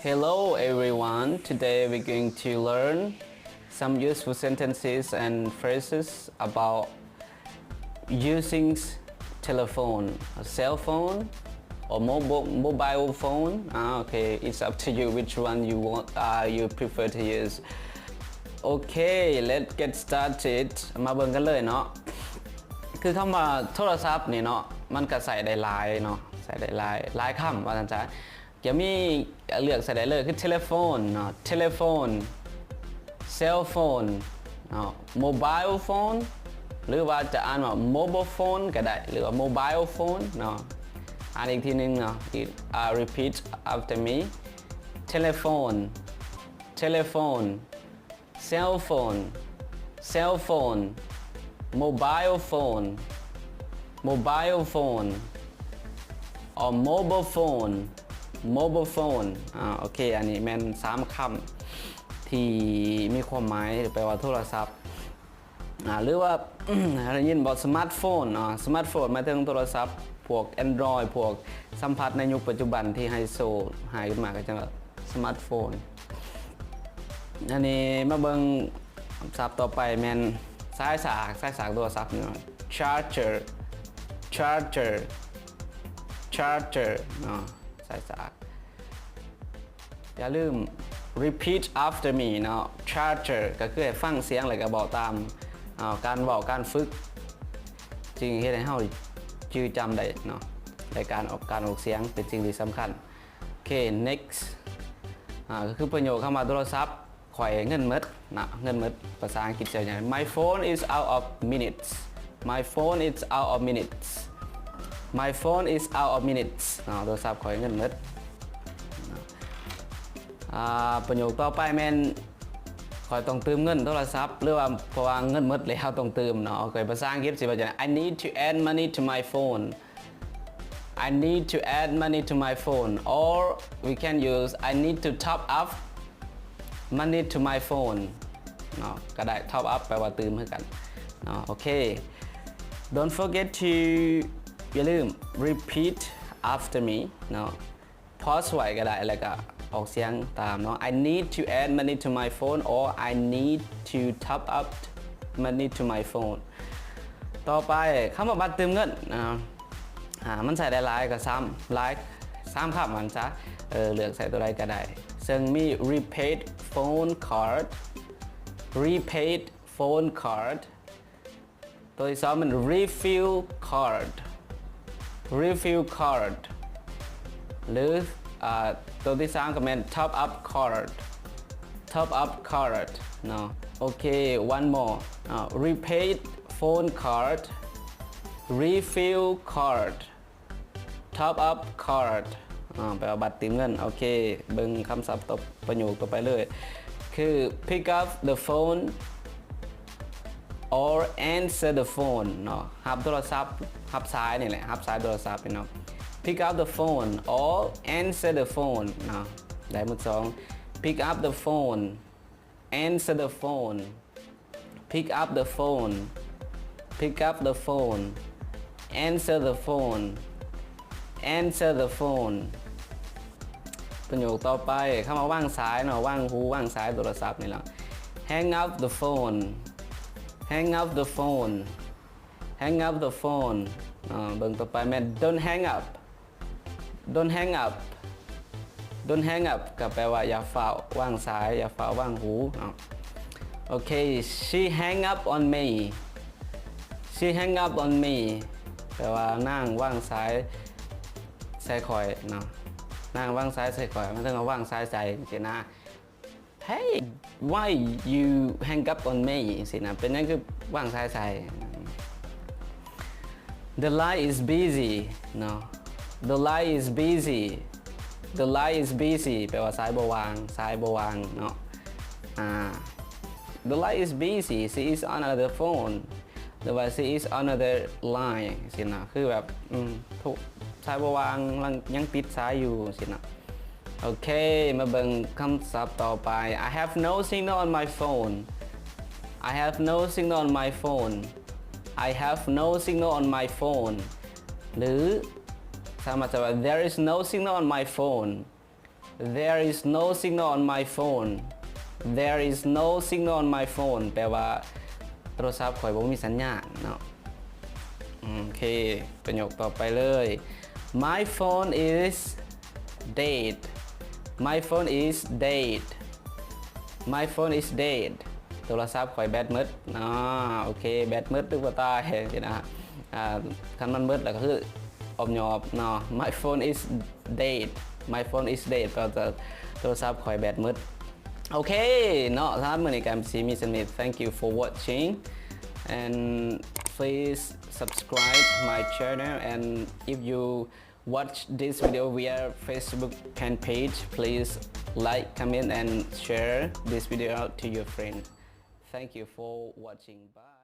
Hello everyone, today we're going to learn some useful sentences and phrases about using telephone, a cell phone or mobile phone. Okay, it's up to you which one you want, you prefer to use. Okay, let's get started มาเบิ่งกันเลยเนาะคือคำว่าโทรศัพท์นี่เนาะมันก็ใส่ได้หลายเนาะใส่ได้หลายคำว่าซั่นจ้ะจะมีเลือกใส่ได้เลยคือ telephone เนาะ telephone cell phone เนาะ mobile phone หรือว่าจะอ่านว่า mobile phone ก็ได้หรือว่า mobile phone เนาะอ่านอีกทีนึงเนาะrepeat after me telephone telephone cell phone cell phone mobile phone mobile phone or mobile phone mobile phone โอเคอันนี้แม่น3คำที่มีความหมายแปลว่าโทรศัพท์หรือว่าได้ยินบอกสมาร์ทโฟนสมาร์ทโฟนหมายถึงโทรศัพท์พวก Android พวกสัมผัสในยุคปัจจุบันที่ไฮโซหายขึ้นมาก็จะว่าสมาร์ทโฟนอันนี้มาเบิ่งศัพท์ต่อไปแม่นสายสากโทรศัพท์นี่ charger charger charger เนาะสายสากอย่าลืม repeat after me เนาะ charger ก็คือให้ฟังเสียงแล้วก็บอกตามการบอกการฝึกจึงเฮ็ดให้เฮาจื้อจำได้เนาะในการออกเสียงเป็นสิ่งที่สำคัญโอเค next ก็คือประโยคคำว่าโทรศัพท์ข่อยเงินหมดนะเงินหมดภาษาอังกฤษจะอย่าง my phone is out of minutes my phone is out of minutes my phone is out of minutes โทรศัพท์ข่อยเงินหมดประโยคต่อไปแม่นข่อยต้องเติมเงินโทรศัพท์หรือว่าเพราะว่าเงินหมดแล้วต้องเติมเนาะโอเคภาษาอังกฤษสิว่าจะ I need to add money to my phone I need to add money to my phone or we can use I need to top up money to my phone เนาะก็ได้ top up แปลว่าเติมให้กันเนาะโอเค don't forget to อย่าลืม repeat after me เนาะ pause ไว้ก็ได้แล้วก็ออกเสียงตามเนาะ I need to add money to my phone or I need to top up money to my phone ต่อไปคำว่าบัตรเติมเงินมันใส่ได้หลายกับซ้ำคำมันซะเลือกใส่ตัวใดก็ได้ซึ่งมี repaid phone card repaid phone card ตัวที่สองมัน refill card refill card หรือตัวที่สามก็เป็น top up card top up card เนาะโอเค one more repaid phone card refill card top up card แปลว่าบัตรเติมเงินโอเคเบิ่งคำศัพท์ต่อประโยคต่อไปเลยคือ pick up the phone or answer the phone เนาะรับโทรศัพท์รับสายนี่แหละรับสายโทรศัพท์เนาะ pick up the phone or answer the phone เนาะได้หมดสอง pick up the phone answer the phone pick up the phone pick up the phone answer the phone answer the phone ประโยคต่อไปคำว่าว่างสายเนาะว่างหูว่างสายโทรศัพท์นี่แหละ hang up the phone hang up the phone hang up the phone เบิ่งต่อไปแม่ don't hang up don't hang up don't hang up ก็แปลว่าอย่าฝ่าว่างสายอย่าฝ่าว่างหูโอเค she hang up on me she hang up on me แปลว่านั่งว่างสายใส่ข่อยเนาะนั่งว่างซ้ายใส่ข่อยมันต้องเอาว่างซ้ายใส่สินะ Hey why you hang up on me สินะเป็นนั่นคือว่างซ้ายใส่ The line is busy เนาะ The line is busy The line is busy แปลว่าซ้ายบ่วางซ้ายบ่วางเนาะThe line is busy she is on another phone หรือว่า she is on another line สินะคือแบบถูกสายบวางยังติดสายอยู่สินะโอเคมาเบิ่งคำศัพท์ต่อไป I have no signal on my phone I have no signal on my phone I have no signal on my phone หรือสามารถจะว่า there is no signal on my phone there is no signal on my phone there is no signal on my phone แปลว่าโทรศัพท์ข่อยบ่มีสัญญาณเนาะโอเคประโยคต่อไปเลย My phone is dead My phone is dead My phone is dead โทรศัพท์ข่อยแบตหมดโอเคแบตหมดตึกว่าตายสินะฮะคันมันหมดแล้วก็คืออบยอบเนาะ My phone is dead My phone is dead ก็จะโทรศัพท์ข่อยแบตหมดโอเคเนาะสำหรับมื้อนี้ก็สิมีสมิธ Thank you for watching and please subscribe my channel and if you watch this video via Facebook fan page please like comment and share this video out to your friends. Thank you for watching. Bye.